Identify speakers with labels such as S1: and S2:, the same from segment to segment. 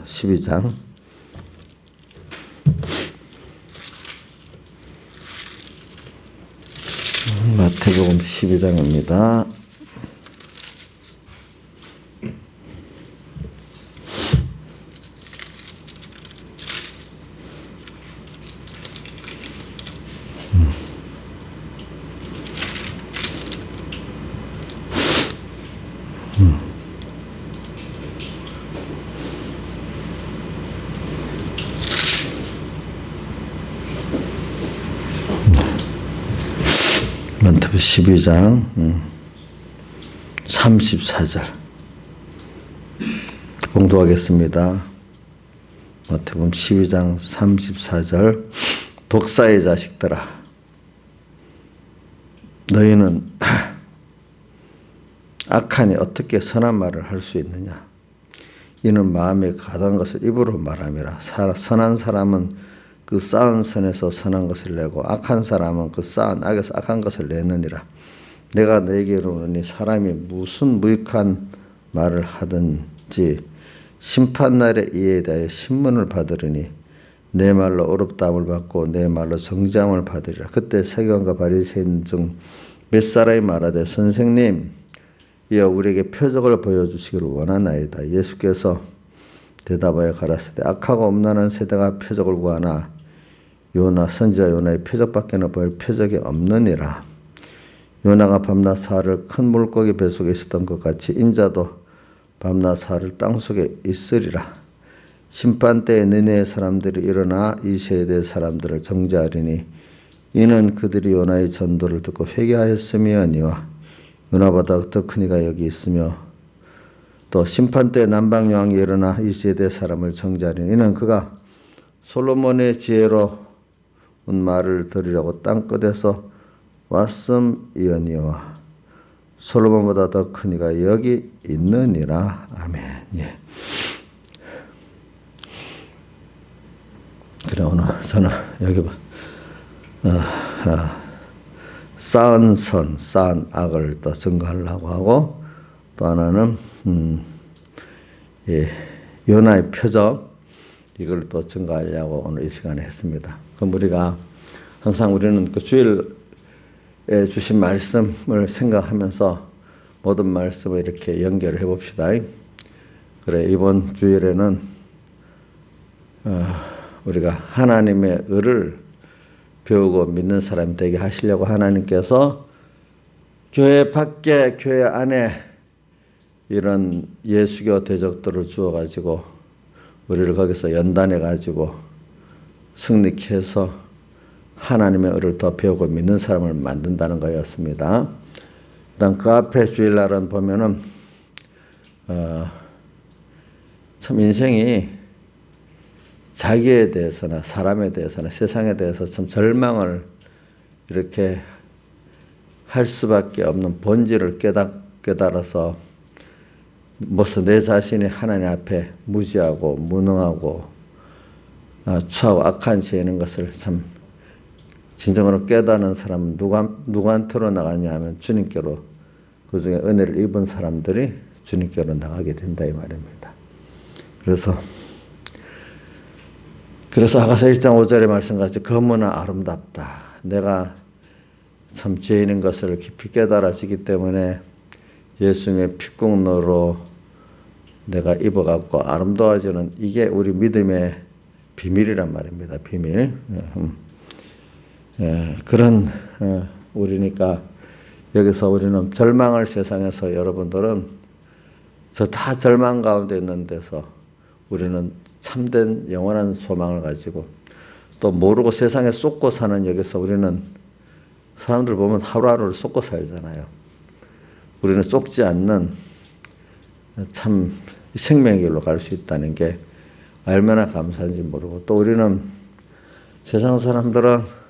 S1: 12장. 마태복음 12장입니다. 마태복음 12장 34절 봉독하겠습니다. 마태복음 12장 34절. 독사의 자식들아, 너희는 악하니 어떻게 선한 말을 할 수 있느냐? 이는 마음에 가득한 것을 입으로 말함이라. 선한 사람은 그 쌓은 선에서 선한 것을 내고 악한 사람은 그 쌓은 악에서 악한 것을 내느니라. 내가 너에게 이르노니 사람이 무슨 무익한 말을 하든지 심판날에 이에 대하여 신문을 받으리니 내 말로 어렵다함을 받고 내 말로 정죄함을 받으리라. 그때 세관과 바리새인 중 몇 사람이 말하되 선생님, 이어 우리에게 표적을 보여주시기를 원하나이다. 예수께서 대답하여 가라사대 악하고 음란한 세대가 표적을 구하나 선지자 요나의 표적밖에는 볼 표적이 없느니라. 요나가 밤낮 사흘을 큰 물고기 뱃속에 있었던 것 같이 인자도 밤낮 사흘을 땅속에 있으리라. 심판때에 니네의 사람들이 일어나 이 세대의 사람들을 정죄하리니 이는 그들이 요나의 전도를 듣고 회개하였음이니와 요나보다 더 큰 이가 여기 있으며 또 심판때 남방여왕이 일어나 이 세대의 사람을 정죄하리니 이는 그가 솔로몬의 지혜로 말을 들으려고 땅끝에서 왔음이니와 솔로몬보다 더 큰 이가 여기 있느니라. 아멘. 예. 그래, 오늘 저는 여기 봐. 쌓은 선, 쌓은 악을 또 증거하려고 하고, 또 하나는 요나의 표적, 이걸 또 증거하려고 오늘 이 시간에 했습니다. 그럼 우리가 항상 우리는 그 주일에 주신 말씀을 생각하면서 모든 말씀을 이렇게 연결해 봅시다. 그래, 이번 주일에는 우리가 하나님의 의를 배우고 믿는 사람이 되게 하시려고 하나님께서 교회 밖에, 교회 안에 이런 예수교 대적들을 주어가지고 우리를 거기서 연단해가지고 승리케 해서 하나님의 의를 더 배우고 믿는 사람을 만든다는 거였습니다. 일단 그 앞에 주일날은 보면은 참 인생이 자기에 대해서나 사람에 대해서나 세상에 대해서 참 절망을 이렇게 할 수밖에 없는 본질을 깨달아서 벌써 내 자신이 하나님 앞에 무지하고 무능하고 추하고 악한 죄인 것을 참 진정으로 깨닫는 사람은 누구한테로 나가냐 하면 주님께로, 그 중에 은혜를 입은 사람들이 주님께로 나가게 된다 이 말입니다. 그래서 아가서 1장 5절의 말씀같이 너무나 아름답다. 내가 참 죄인인 것을 깊이 깨달아지기 때문에 예수님의 피국로로 내가 입어갖고 아름다워지는, 이게 우리 믿음의 비밀이란 말입니다. 비밀. 그런 우리니까 여기서 우리는 절망을 세상에서, 여러분들은 저 다 절망 가운데 있는 데서 우리는 참된 영원한 소망을 가지고 또 모르고 세상에 쏟고 사는 여기서 우리는 사람들 보면 하루하루를 쏟고 살잖아요. 우리는 쏟지 않는 참 생명의 길로 갈 수 있다는 게 얼마나 감사한지 모르고, 또 우리는 세상 사람들은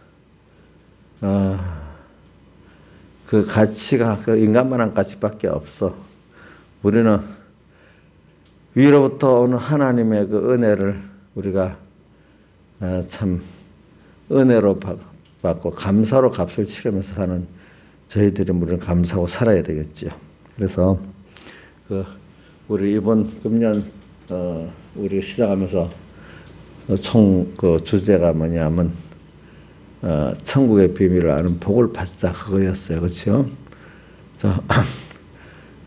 S1: 그 가치가 그 인간만한 가치밖에 없어. 우리는 위로부터 오는 하나님의 그 은혜를 우리가 참 은혜로 받고 감사로 값을 치르면서 사는 저희들이 우리는 감사하고 살아야 되겠죠. 그래서 우리 이번 금년 우리가 시작하면서 총 그 주제가 뭐냐면 천국의 비밀을 아는 복을 받자 그거였어요. 그렇죠? 자,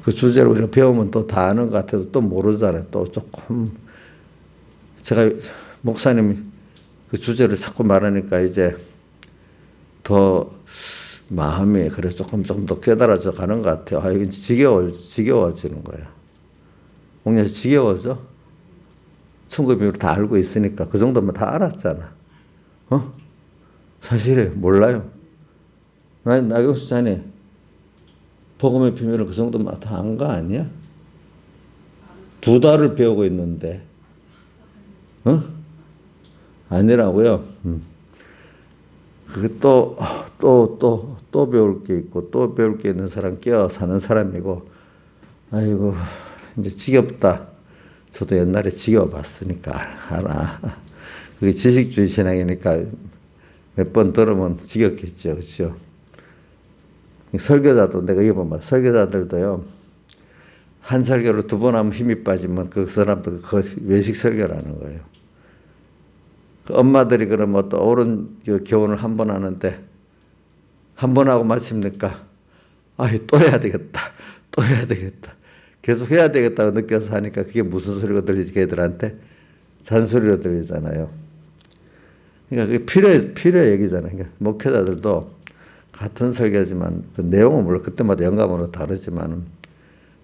S1: 그 주제를 우리가 배우면 또 다 아는 것 같아도 또 모르잖아요. 또 조금 제가 목사님 그 주제를 자꾸 말하니까 이제 더 마음이 그래 조금 더 깨달아져 가는 것 같아요. 아, 이게 지겨워지는 거야. 목련이 지겨워져? 천국의 비밀을 다 알고 있으니까 그 정도면 다 알았잖아. 사실에 몰라요. 나경수 자네 복음의 비밀을 그 정도면 다 안 거 아니야? 2달을 배우고 있는데, 아니라고요. 그게 또 배울 게 있고, 또 배울 게 있는 사람 끼어 사는 사람이고, 아이고, 이제 지겹다. 저도 옛날에 지겨워봤으니까 알아. 그게 지식주의 신앙이니까 몇 번 들으면 지겹겠죠. 그렇죠? 설교자도 내가 이거 보면 설교자들도요. 한 설교를 2번 하면 힘이 빠지면 그 사람도 그 외식 설교라는 거예요. 그 엄마들이 그러면 또 옳은 교훈을 1번 하는데 1번 하고 마칩니까? 또 해야 되겠다. 또 해야 되겠다. 계속 해야 되겠다고 느껴서 하니까 그게 무슨 소리가 들리지 걔들한테? 잔소리로 들리잖아요. 그러니까 그게 필요해 얘기잖아요. 그러니까 목회자들도 같은 설교지만 그 내용은 물론 그때마다 영감으로 다르지만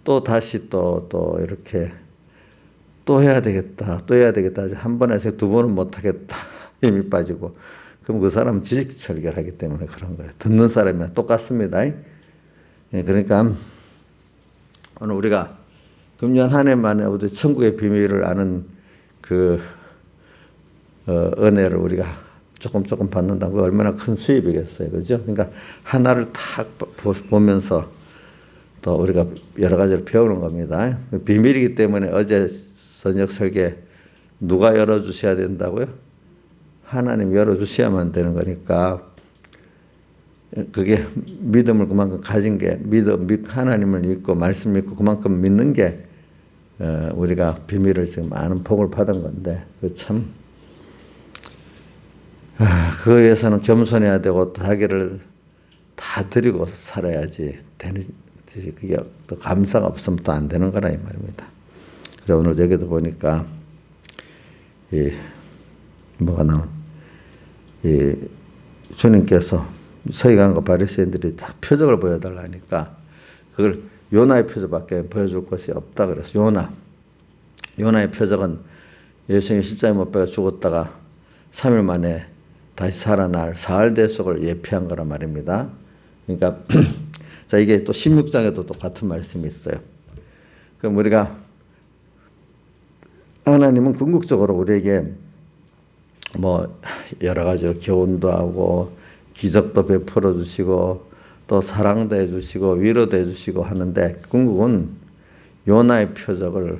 S1: 또 다시 또 이렇게 또 해야 되겠다. 또 해야 되겠다. 한 번 해서 2번은 못 하겠다. 힘이 빠지고. 그럼 그 사람은 지식 설교를 하기 때문에 그런 거예요. 듣는 사람이랑 똑같습니다. 그러니까 오늘 우리가 금년 한 해만에 우리 천국의 비밀을 아는 그 은혜를 우리가 조금 받는다는 거 얼마나 큰 수입이겠어요. 그죠? 그러니까 하나를 탁 보면서 또 우리가 여러 가지를 배우는 겁니다. 비밀이기 때문에 어제 저녁 설계 누가 열어주셔야 된다고요? 하나님 열어주셔야만 되는 거니까 그게 믿음을 그만큼 가진 게 하나님을 믿고 말씀 믿고 그만큼 믿는 게 우리가 비밀을 지금 아는 복을 받은 건데 그거에 위해서는 겸손해야 되고 자기를 다 드리고 살아야지 되는 그게 또 감사가 없으면 또 안 되는 거라 이 말입니다. 그래 오늘 여기도 보니까 뭐가 나온 주님께서 서기관과 바리새인들이 다 표적을 보여달라니까 그걸 요나의 표적밖에 보여줄 것이 없다 그래서 요나의 표적은 예수님이 십자가에 못 박혀 죽었다가 3일 만에 다시 살아날 사흘 대속을 예표한 거란 말입니다. 그러니까 자 이게 또 16장에도 또 같은 말씀이 있어요. 그럼 우리가 하나님은 궁극적으로 우리에게 뭐 여러 가지로 교훈도 하고 기적도 베풀어 주시고 또 사랑도 해주시고 위로도 해주시고 하는데 궁극은 요나의 표적을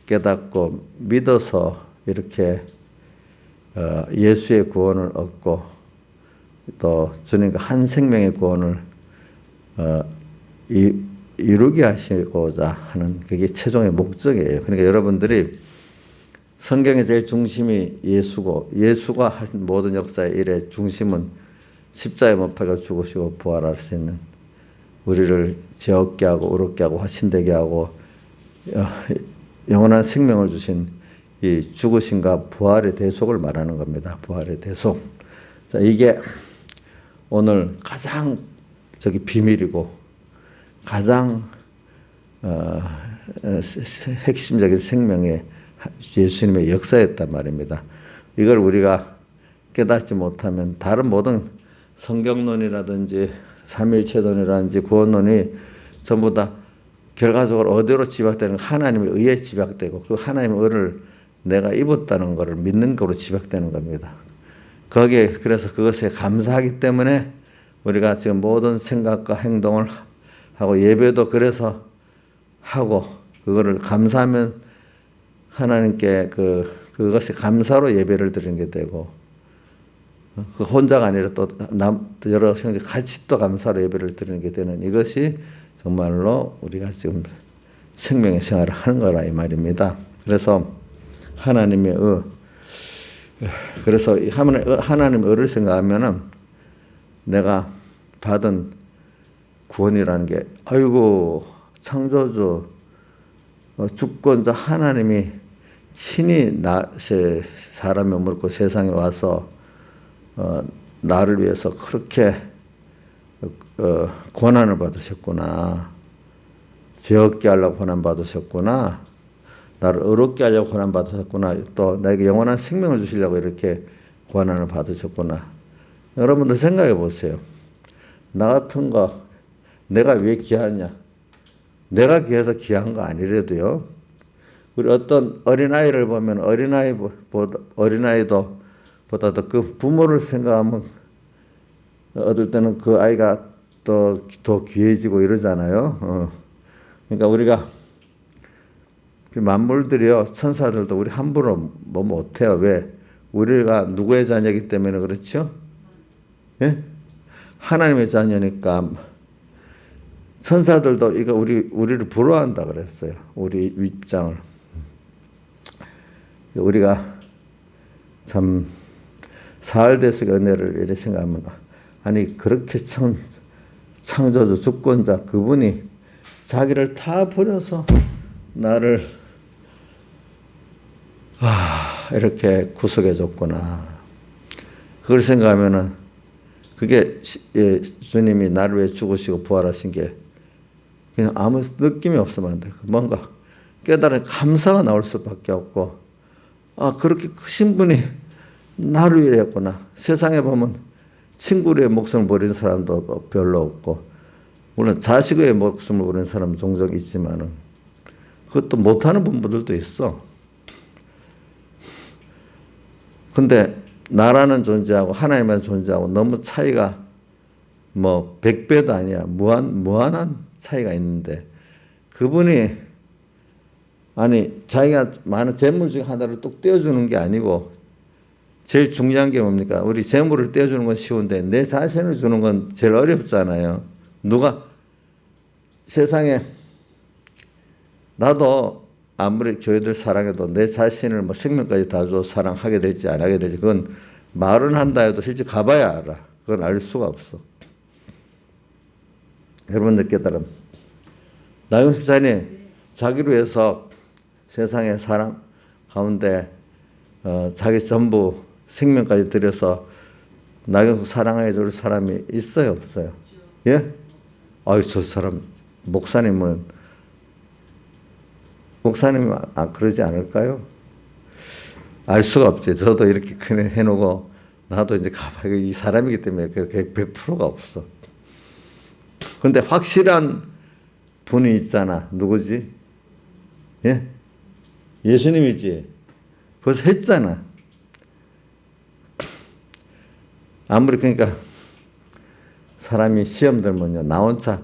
S1: 깨닫고 믿어서 이렇게 예수의 구원을 얻고 또 주님과 한 생명의 구원을 이루게 하시고자 하는 그게 최종의 목적이에요. 그러니까 여러분들이 성경의 제일 중심이 예수고 예수가 하신 모든 역사의 일의 중심은 십자가에 못 박혀 죽으시고 부활하시는 우리를 죄 없게 하고 의롭게 하고 화신되게 하고 영원한 생명을 주신 이 죽으심과 부활의 대속을 말하는 겁니다. 부활의 대속. 자, 이게 오늘 가장 비밀이고 가장 핵심적인 생명의 예수님의 역사였단 말입니다. 이걸 우리가 깨닫지 못하면 다른 모든 성경론이라든지 삼위일체론이라든지 구원론이 전부 다 결과적으로 어디로 집약되는 하나님의 의에 집약되고 그 하나님의 의를 내가 입었다는 것을 믿는 거로 집약되는 겁니다. 거기에 그래서 그것에 감사하기 때문에 우리가 지금 모든 생각과 행동을 하고 예배도 그래서 하고 그거를 감사하면 하나님께 그것에 감사로 예배를 드리는 게 되고 그 혼자가 아니라 또 여러 형제 같이 또 감사로 예배를 드리는 게 되는 이것이 정말로 우리가 지금 생명의 생활을 하는 거라 이 말입니다. 그래서 하나님의 그래서 하나님의 의를 생각하면은 내가 받은 구원이라는 게 아이고 창조주 주권자 하나님이 친히 사람의 물고 세상에 와서 나를 위해서 그렇게 고난을 받으셨구나. 죄 없게 하려고 고난 받으셨구나. 나를 의롭게 하려고 고난 받으셨구나. 또 나에게 영원한 생명을 주시려고 이렇게 고난을 받으셨구나. 여러분들 생각해 보세요. 나 같은 거 내가 왜 귀하냐? 내가 귀해서 귀한 거 아니래도요. 우리 어떤 어린아이를 보면 어린아이도 보다도 그 부모를 생각하면 어떨 때는 그 아이가 또 더 귀해지고 이러잖아요. 그러니까 우리가 만물들이요, 천사들도 우리 함부로 뭐 못해요. 왜? 우리가 누구의 자녀이기 때문에 그렇죠? 예? 하나님의 자녀니까 천사들도 이거 우리를 부러워한다 그랬어요. 우리 입장을. 우리가 참 사흘대속의 은혜를 이렇게 생각하면 아니 그렇게 창조주 주권자 그분이 자기를 다 버려서 나를 이렇게 구속해 줬구나. 그걸 생각하면은 그게 주님이 나를 위해 죽으시고 부활하신 게 그냥 아무 느낌이 없으면 안 돼. 뭔가 깨달은 감사가 나올 수밖에 없고 그렇게 크신 분이 나를 위해 했구나. 세상에 보면 친구의 목숨을 버린 사람도 별로 없고 물론 자식의 목숨을 버린 사람은 종종 있지만은 그것도 못하는 부분들도 있어. 근데 나라는 존재하고 하나님만 존재하고 너무 차이가 뭐 100배도 아니야. 무한한 차이가 있는데 그분이 아니 자기가 많은 재물 중에 하나를 뚝 떼어주는 게 아니고 제일 중요한 게 뭡니까? 우리 재물을 떼어주는 건 쉬운데 내 자신을 주는 건 제일 어렵잖아요. 누가 세상에 나도 아무리 교회들 사랑해도 내 자신을 뭐 생명까지 다 줘 사랑하게 될지 안 하게 될지 그건 말은 한다 해도 실제 가봐야 알아. 그건 알 수가 없어. 여러분들 깨달음. 나경수 자님 자기를 위해서 세상의 사랑 가운데 자기 전부 생명까지 들여서 나경수 사랑해 줄 사람이 있어요 없어요? 예? 저 사람 목사님이 그러지 않을까요? 알 수가 없지. 저도 이렇게 그냥 해놓고 나도 이제 가봐야 이 사람이기 때문에 100%가 없어. 근데 확실한 분이 있잖아. 누구지? 예? 예수님이지. 벌써 했잖아. 아무리 그러니까 사람이 시험 들면요 나 혼자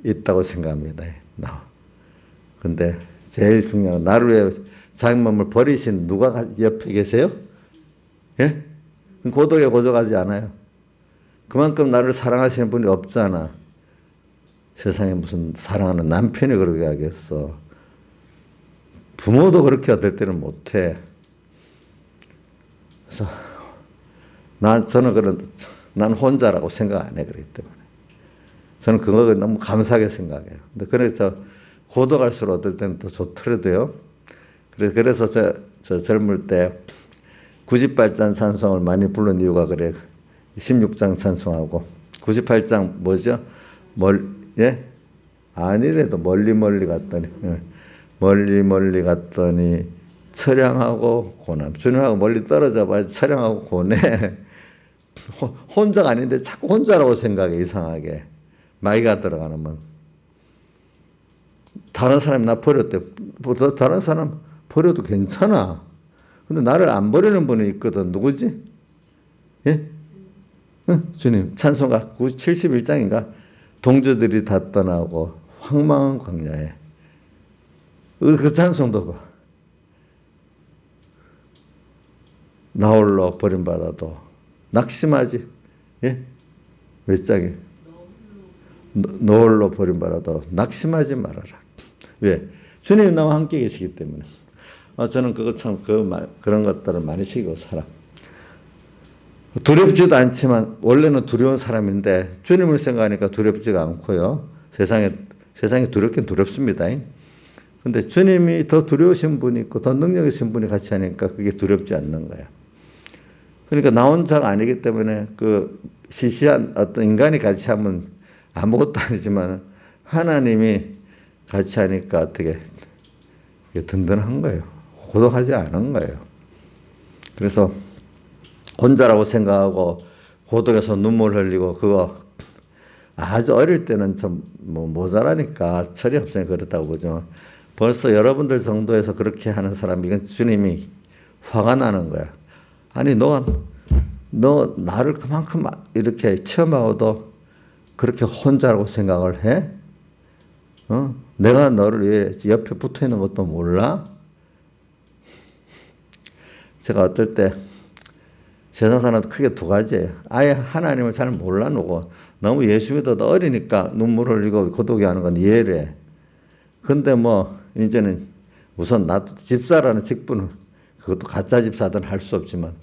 S1: 있다고 생각합니다. 근데 제일 중요한 건 나를 위해 자기 몸을 버리신 누가 옆에 계세요? 예? 고독에 고족하지 않아요. 그만큼 나를 사랑하시는 분이 없잖아. 세상에 무슨 사랑하는 남편이 그러게 하겠어. 부모도 그렇게 어떨 때는 못해. 그래서 저는 난 혼자라고 생각 안 해. 그렇기 때문에. 저는 그거 너무 감사하게 생각해요. 근데 그래서 고독할수록 어떨 때는 더 좋더라도요. 그래서 저 젊을 때 98장 찬송을 많이 부른 이유가 그래. 16장 찬송하고 98장 뭐죠? 예? 아니래도 멀리 갔더니 멀리 갔더니 처량하고 고난. 주님하고 멀리 떨어져 봐야 처량하고 고뇌. 혼자가 아닌데 자꾸 혼자라고 생각해. 이상하게. 마이가 들어가면 다른 사람이 나 버렸대. 다른 사람 버려도 괜찮아. 근데 나를 안 버리는 분이 있거든. 누구지? 예? 주님 찬송가 71장인가? 동조들이 다 떠나고 황망한 광야에 그 찬송도 봐. 나 홀로 버림받아도 낙심하지. 예? 몇 장에? 너 홀로 버림받아도 낙심하지 말아라. 왜? 주님이 나와 함께 계시기 때문에. 저는 그거 참 그런 것들을 많이 시키고 살아. 두렵지도 않지만 원래는 두려운 사람인데 주님을 생각하니까 두렵지가 않고요. 세상에 두렵긴 두렵습니다. 근데 주님이 더 두려우신 분이 있고 더 능력 있으신 분이 같이 하니까 그게 두렵지 않는 거예요. 그러니까 나 혼자가 아니기 때문에 그 시시한 어떤 인간이 같이 하면 아무것도 아니지만 하나님이 같이 하니까 어떻게 든든한 거예요. 고독하지 않은 거예요. 그래서 혼자라고 생각하고 고독해서 눈물 흘리고 그거 아주 어릴 때는 좀 모자라니까 철이 없으니까 그렇다고 보죠. 벌써 여러분들 정도에서 그렇게 하는 사람 이건 주님이 화가 나는 거야. 아니 너 나를 그만큼 이렇게 체험하고도 그렇게 혼자라고 생각을 해? 내가 너를 위해 옆에 붙어 있는 것도 몰라? 제가 어떨 때 세상 사람도 크게 두 가지예요. 아예 하나님을 잘 몰라놓고 너무 예수 믿어도 어리니까 눈물 흘리고 고독이 하는 건 이해를 해. 근데 이제는 우선 나도 집사라는 직분은 그것도 가짜 집사들은 할 수 없지만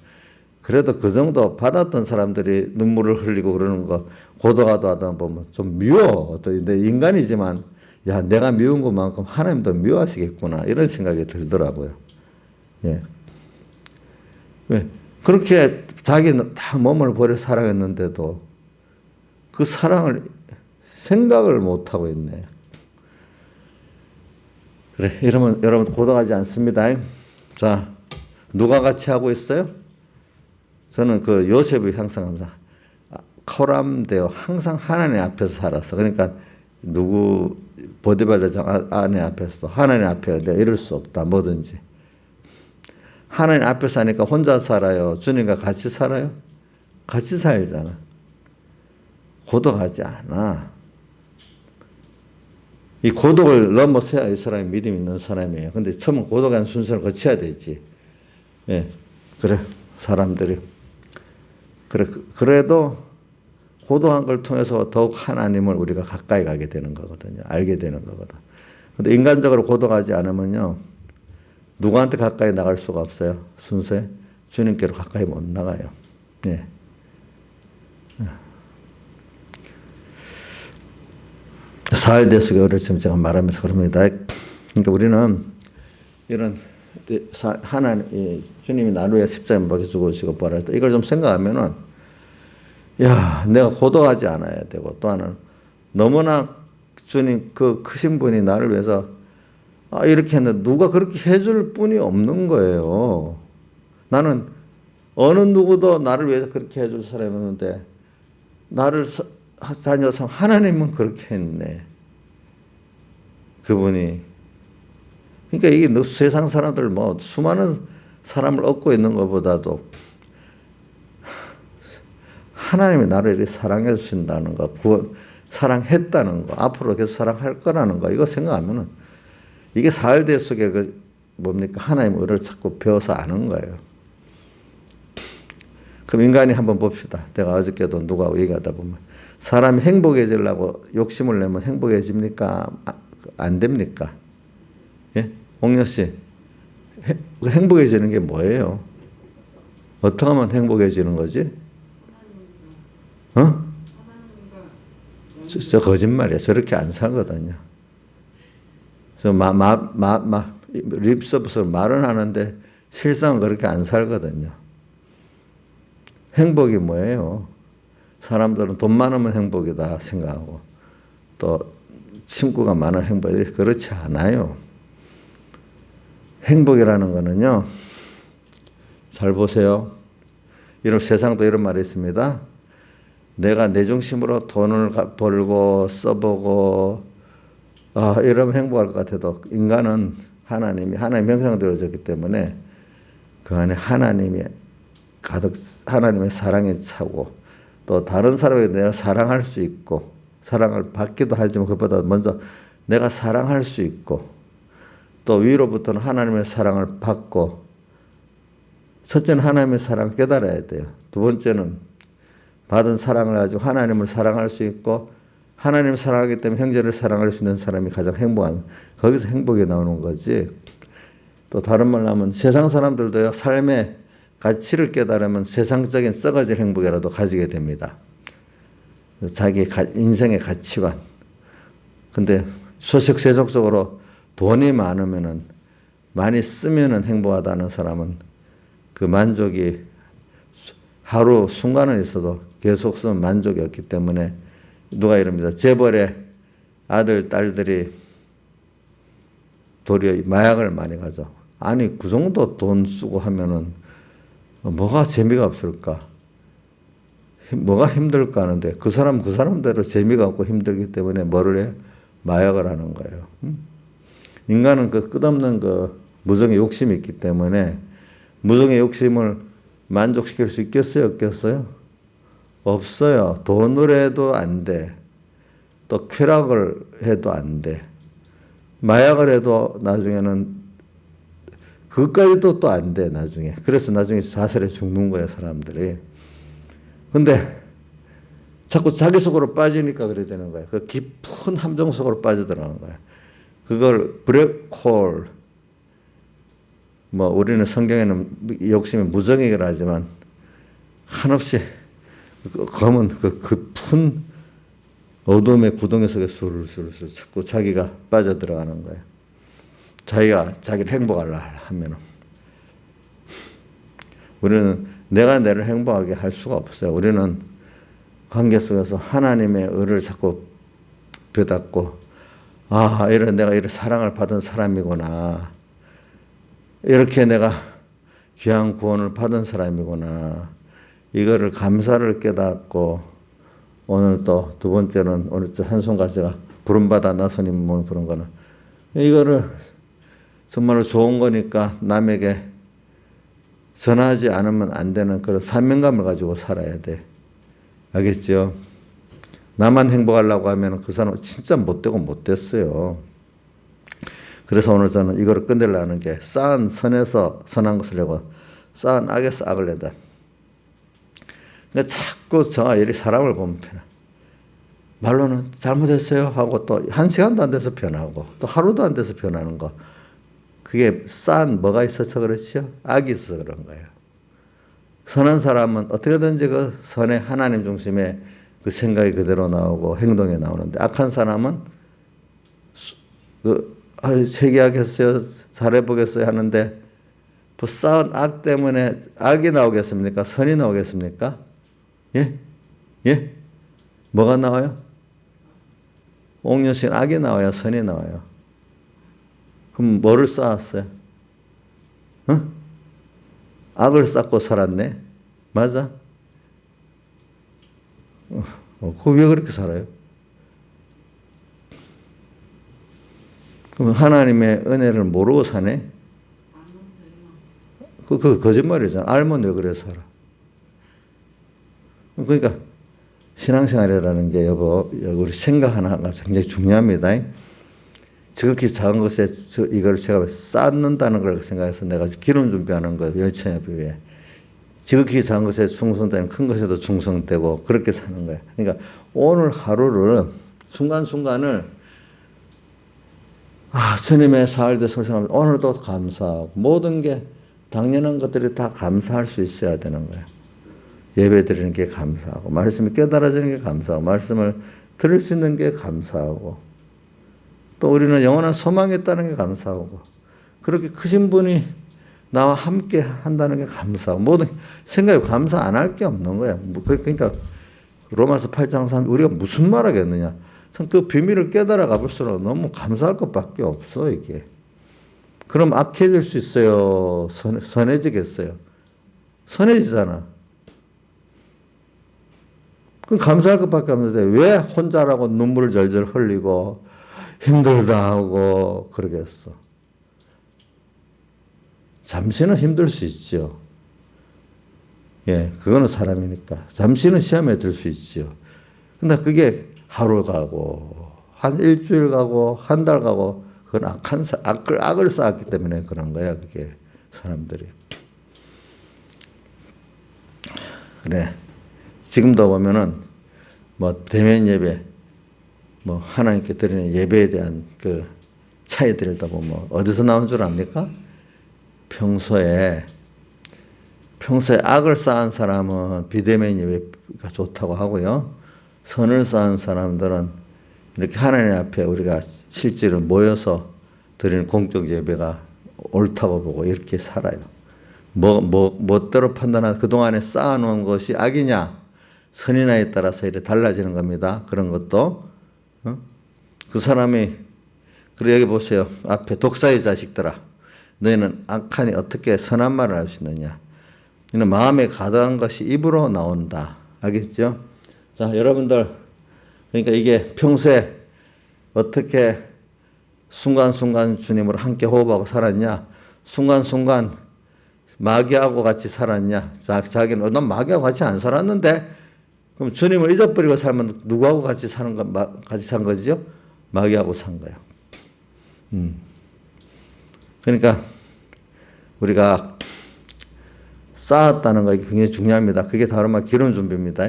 S1: 그래도 그 정도 받았던 사람들이 눈물을 흘리고 그러는 거 고독하다 하다 보면 좀 미워. 또 내 인간이지만 야 내가 미운 것만큼 하나님도 미워하시겠구나 이런 생각이 들더라고요. 예. 왜 그렇게 자기는 다 몸을 버려 사랑했는데도 그 사랑을 생각을 못 하고 있네. 그래 이러면 여러분 고독하지 않습니다. 자 누가 같이 하고 있어요? 저는 그 요셉을 항상 코람되어 항상 하나님 앞에서 살았어. 그러니까 누구 보디발의 아내 앞에서 하나님 앞에 내가 이럴 수 없다 뭐든지. 하나님 앞에 사니까 혼자 살아요? 주님과 같이 살아요? 같이 살잖아. 고독하지 않아. 이 고독을 넘어서야 이 사람이 믿음 있는 사람이에요. 근데 처음은 고독한 순서를 거쳐야 되지. 예. 그래, 사람들이. 그래도 고독한 걸 통해서 더욱 하나님을 우리가 가까이 가게 되는 거거든요. 알게 되는 거거든. 근데 인간적으로 고독하지 않으면요. 누구한테 가까이 나갈 수가 없어요. 순서에 주님께로 가까이 못 나가요. 예. 사흘대속의 의를 지금 제가 말하면서 그럽니다. 그러니까 우리는 이런 하나님 주님이 나를 위해 십자가에 먹여주고 오시고 부활하셨다. 이걸 좀 생각하면은 야 내가 고독하지 않아야 되고 또 하나는 너무나 주님 그 크신 분이 나를 위해서 이렇게 했는데 누가 그렇게 해줄 분이 없는 거예요. 나는 어느 누구도 나를 위해서 그렇게 해줄 사람이 없는데 나를 자녀상 하나님은 그렇게 했네. 그분이. 그러니까 이게 세상 사람들 수많은 사람을 얻고 있는 것보다도 하나님이 나를 이렇게 사랑해 주신다는 거, 사랑했다는 거, 앞으로 계속 사랑할 거라는 거 이거 생각하면은 이게 사흘대 속에 뭡니까? 하나님의 의를 자꾸 배워서 아는 거예요. 그럼 인간이 한번 봅시다. 내가 어저께도 누구하고 얘기하다 보면 사람이 행복해지려고 욕심을 내면 행복해집니까? 안 됩니까? 예? 옥녀 씨, 행복해지는 게 뭐예요? 어떻게 하면 행복해지는 거지? 저 거짓말이야. 저렇게 안 살거든요. 립서비스로 말은 하는데 실상은 그렇게 안 살거든요. 행복이 뭐예요? 사람들은 돈 많으면 행복이다 생각하고 또 친구가 많은 행복이 그렇지 않아요. 행복이라는 거는요. 잘 보세요. 이런 세상도 이런 말이 있습니다. 내가 내 중심으로 돈을 벌고 써보고 이러면 행복할 것 같아도 인간은 하나님의 형상대로 졌기 때문에 그 안에 하나님이 가득 하나님의 사랑에 차고 또 다른 사람에게 내가 사랑할 수 있고 사랑을 받기도 하지만 그것보다 먼저 내가 사랑할 수 있고 또 위로부터는 하나님의 사랑을 받고 첫째는 하나님의 사랑을 깨달아야 돼요. 두 번째는 받은 사랑을 가지고 하나님을 사랑할 수 있고 하나님을 사랑하기 때문에 형제를 사랑할 수 있는 사람이 가장 행복한 거기서 행복이 나오는 거지. 또 다른 말로 하면 세상 사람들도요, 삶의 가치를 깨달으면 세상적인 썩어질 행복이라도 가지게 됩니다. 자기 인생의 가치관. 근데 소식세속적으로 돈이 많으면은, 많이 쓰면은 행복하다는 사람은 그 만족이 하루 순간은 있어도 계속 쓰면 만족이 없기 때문에 누가 이럽니다. 재벌의 아들, 딸들이 도리어 마약을 많이 가져. 아니, 그 정도 돈 쓰고 하면은 뭐가 재미가 없을까? 뭐가 힘들까 하는데 그 사람대로 재미가 없고 힘들기 때문에 뭐를 해? 마약을 하는 거예요. 인간은 그 끝없는 그 무정의 욕심이 있기 때문에 무정의 욕심을 만족시킬 수 있겠어요? 없겠어요? 없어요. 돈으로 해도 안 돼. 또 쾌락을 해도 안 돼. 마약을 해도 나중에는 그것까지도 또 안 돼, 나중에. 그래서 나중에 자살해 죽는 거예요, 사람들이. 근데 자꾸 자기 속으로 빠지니까 그래 되는 거예요. 그 깊은 함정 속으로 빠져들어가는 거예요. 그걸 블랙홀, 우리는 성경에는 욕심이 무정이라 하지만 한없이 검은 그 깊은 어둠의 구덩이 속에 술술 자꾸 자기가 빠져들어가는 거예요. 자기가 자기를 행복하려 하면은. 우리는 내가 내를 행복하게 할 수가 없어요. 우리는 관계 속에서 하나님의 의를 자꾸 배닫고, 내가 이런 사랑을 받은 사람이구나. 이렇게 내가 귀한 구원을 받은 사람이구나. 이거를 감사를 깨닫고, 오늘 또 두 번째는 오늘 한송가 제가 부름받아 나선님을 부른 거는 이거를 정말로 좋은 거니까 남에게 전하지 않으면 안 되는 그런 사명감을 가지고 살아야 돼. 알겠죠? 나만 행복하려고 하면 그 사람은 진짜 못되고 못됐어요. 그래서 오늘 저는 이거를 끝내려는 게 쌓은 선에서 선한 것을 내고 쌓은 악에서 악을 내다. 근데 자꾸 저가 이렇게 사람을 보면 편해. 말로는 잘못했어요 하고 또 한 시간도 안 돼서 변하고 또 하루도 안 돼서 변하는 거. 그게 쌓은 뭐가 있어서 그렇죠? 악이 있어서 그런 거예요. 선한 사람은 어떻게든지 그 선의 하나님 중심의 그 생각이 그대로 나오고 행동에 나오는데 악한 사람은 회개하겠어요? 잘해보겠어요? 하는데 그 쌓은 악 때문에 악이 나오겠습니까? 선이 나오겠습니까? 예? 예? 뭐가 나와요? 옥녀신 악이 나와요? 선이 나와요? 그럼 뭐를 쌓았어요? 악을 쌓고 살았네? 맞아? 그거 왜 그렇게 살아요? 그럼 하나님의 은혜를 모르고 사네? 그거 거짓말이잖아. 알면 왜 그래 살아? 그러니까 신앙생활이라는 게 우리 생각 하나가 굉장히 중요합니다. 지극히 작은 것에 이걸 제가 쌓는다는 걸 생각해서 내가 기름 준비하는 거예요. 열처에 비해. 지극히 작은 것에 충성되는 큰 것에도 충성되고 그렇게 사는 거예요. 그러니까 오늘 하루를 순간순간을 주님의 사흘 대성을 생각하면 오늘도 감사하고 모든 게 당연한 것들이 다 감사할 수 있어야 되는 거예요. 예배 드리는 게 감사하고 말씀이 깨달아지는 게 감사하고 말씀을 들을 수 있는 게 감사하고 또 우리는 영원한 소망이 있다는 게 감사하고 그렇게 크신 분이 나와 함께 한다는 게 감사하고 모든 생각이 감사 안 할 게 없는 거야. 그러니까 로마서 8장 3 우리가 무슨 말 하겠느냐. 참 그 비밀을 깨달아 가볼수록 너무 감사할 것밖에 없어 이게. 그럼 악해질 수 있어요? 선해지겠어요? 선해지잖아. 그럼 감사할 것밖에 없는데 왜 혼자라고 눈물을 절절 흘리고 힘들다 하고 그러겠어. 잠시는 힘들 수 있죠. 예, 그거는 사람이니까. 잠시는 시험에 들 수 있죠. 근데 그게 하루 가고 한 일주일 가고 한 달 가고 그건 악을 쌓았기 때문에 그런 거야 그게 사람들이. 그래. 지금도 보면은 대면 예배, 하나님께 드리는 예배에 대한 그 차이들을 다 보면 어디서 나온 줄 압니까? 평소에 악을 쌓은 사람은 비대면 예배가 좋다고 하고요. 선을 쌓은 사람들은 이렇게 하나님 앞에 우리가 실제로 모여서 드리는 공적 예배가 옳다고 보고 이렇게 살아요. 멋대로 판단한 그동안에 쌓아놓은 것이 악이냐 선이냐에 따라서 이렇게 달라지는 겁니다. 그런 것도 그 사람이 그리고 여기 보세요. 앞에 독사의 자식들아 너희는 악하니 어떻게 선한 말을 할 수 있느냐. 이는 마음에 가득한 것이 입으로 나온다. 알겠죠? 자, 여러분들 그러니까 이게 평소에 어떻게 순간순간 주님으로 함께 호흡하고 살았냐. 순간순간 마귀하고 같이 살았냐. 자기는 난 마귀하고 같이 안 살았는데 그럼 주님을 잊어버리고 살면 누구하고 같이 같이 산 거죠? 마귀하고 산 거예요. 그러니까 우리가 쌓았다는 거 굉장히 중요합니다. 그게 다른 말 기름 준비입니다.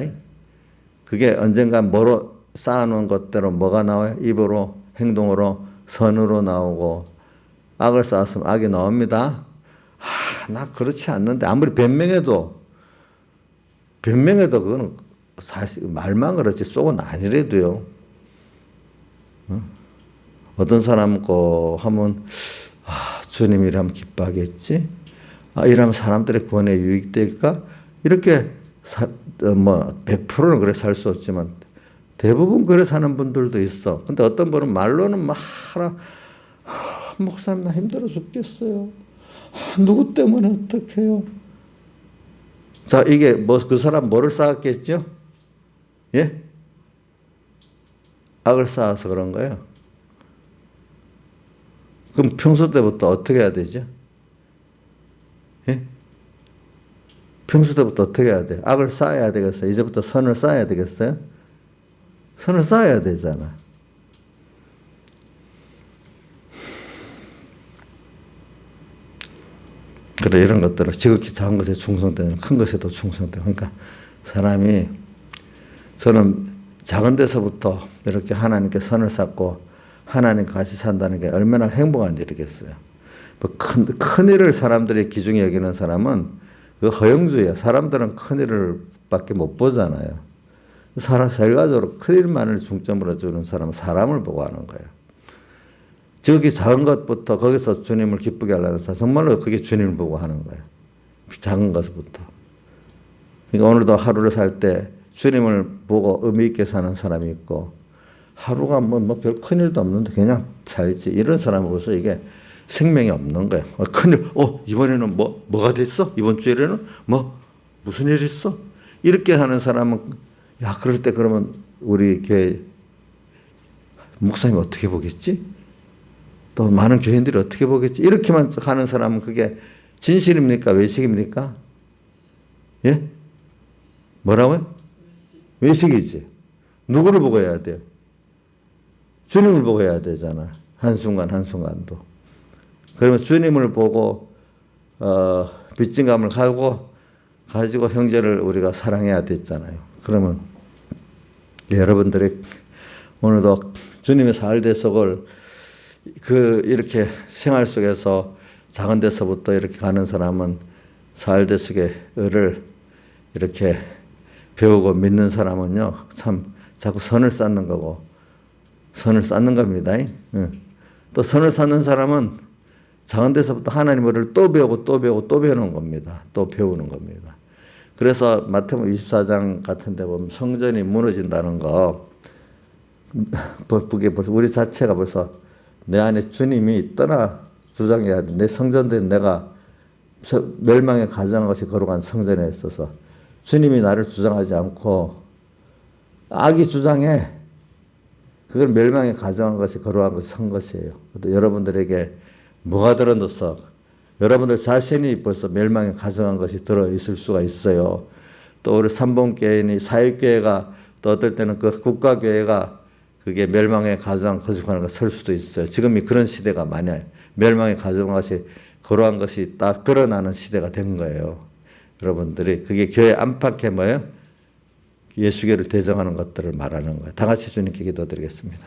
S1: 그게 언젠가 뭐로 쌓아놓은 것대로 뭐가 나와요? 입으로, 행동으로, 선으로 나오고 악을 쌓았으면 악이 나옵니다. 나 그렇지 않는데 아무리 변명해도 그거는 사실 말만 그렇지 속은 아니래도요. 어떤 사람 거 하면 주님 이라면 기뻐하겠지. 이러면 사람들의 구원에 유익될까? 이렇게 100%는 그래 살 수 없지만 대부분 그래 사는 분들도 있어. 근데 어떤 분은 말로는 막 목사님 나 힘들어 죽겠어요. 누구 때문에 어떡해요? 자, 이게 그 사람 뭐를 쌓았겠죠? 예? 악을 쌓아서 그런 거예요. 그럼 평소 때부터 어떻게 해야 되죠? 예? 평소 때부터 어떻게 해야 돼요? 악을 쌓아야 되겠어요? 이제부터 선을 쌓아야 되겠어요? 선을 쌓아야 되잖아. 그래, 이런 것들을 지극히 작은 것에 충성되는 큰 것에도 충성되고. 그러니까 사람이 저는 작은 데서부터 이렇게 하나님께 선을 쌓고 하나님과 같이 산다는 게 얼마나 행복한 일이겠어요. 큰 일을 사람들이 기중에 여기는 사람은 그 허영주의야. 사람들은 큰 일을 밖에 못 보잖아요. 결과적으로 큰 일만을 중점으로 주는 사람은 사람을 보고 하는 거예요. 지극히 작은 것부터 거기서 주님을 기쁘게 하려는 사람, 정말로 그게 주님을 보고 하는 거예요. 작은 것부터. 그러니까 오늘도 하루를 살 때 주님을 보고 의미 있게 사는 사람이 있고, 하루가 별 큰일도 없는데 그냥 살지. 이런 사람으로서 이게 생명이 없는 거예요. 큰일, 이번에는 뭐가 됐어? 이번 주에는 무슨 일이 있어? 이렇게 하는 사람은, 그럴 때 그러면 우리 교회 목사님이 어떻게 보겠지? 또 많은 교인들이 어떻게 보겠지? 이렇게만 하는 사람은 그게 진실입니까? 외식입니까? 예? 뭐라고요? 외식이지. 누구를 보고 해야 돼요? 주님을 보고 해야 되잖아. 한순간 한순간도. 그러면 주님을 보고 빚진감을 가지고 형제를 우리가 사랑해야 됐잖아요. 그러면 여러분들이 오늘도 주님의 사활대속을 이렇게 생활 속에서 작은 데서부터 이렇게 가는 사람은 사활대속의 을을 이렇게 배우고 믿는 사람은요, 참 자꾸 선을 쌓는 거고, 선을 쌓는 겁니다. 또 선을 쌓는 사람은 작은 데서부터 하나님의 을을 또 배우고 또 배우고 또 배우는 겁니다. 또 배우는 겁니다. 그래서 마태복음 24장 같은 데 보면 성전이 무너진다는 거, 그게 벌써 우리 자체가 벌써 내 안에 주님이 떠나 주장해야 돼. 내 성전된 내가 멸망에 가져간 것이 거룩한 성전에 있어서 주님이 나를 주장하지 않고 악이 주장해. 그걸 멸망에 가져간 것이 거룩한 것이 선 것이에요. 여러분들에게 뭐가 들어넣어서 여러분들 자신이 벌써 멸망에 가져간 것이 들어있을 수가 있어요. 또 우리 삼봉교회니 사일교회가 또 어떨 때는 그 국가교회가 그게 멸망에 가져간 거룩한 것이 설 수도 있어요. 지금이 그런 시대가 많아요. 멸망에 가져간 것이 거룩한 것이 딱 드러나는 시대가 된 거예요. 여러분들이 그게 교회 안팎에 예수교를 대정하는 것들을 말하는 거예요. 다 같이 주님께 기도드리겠습니다.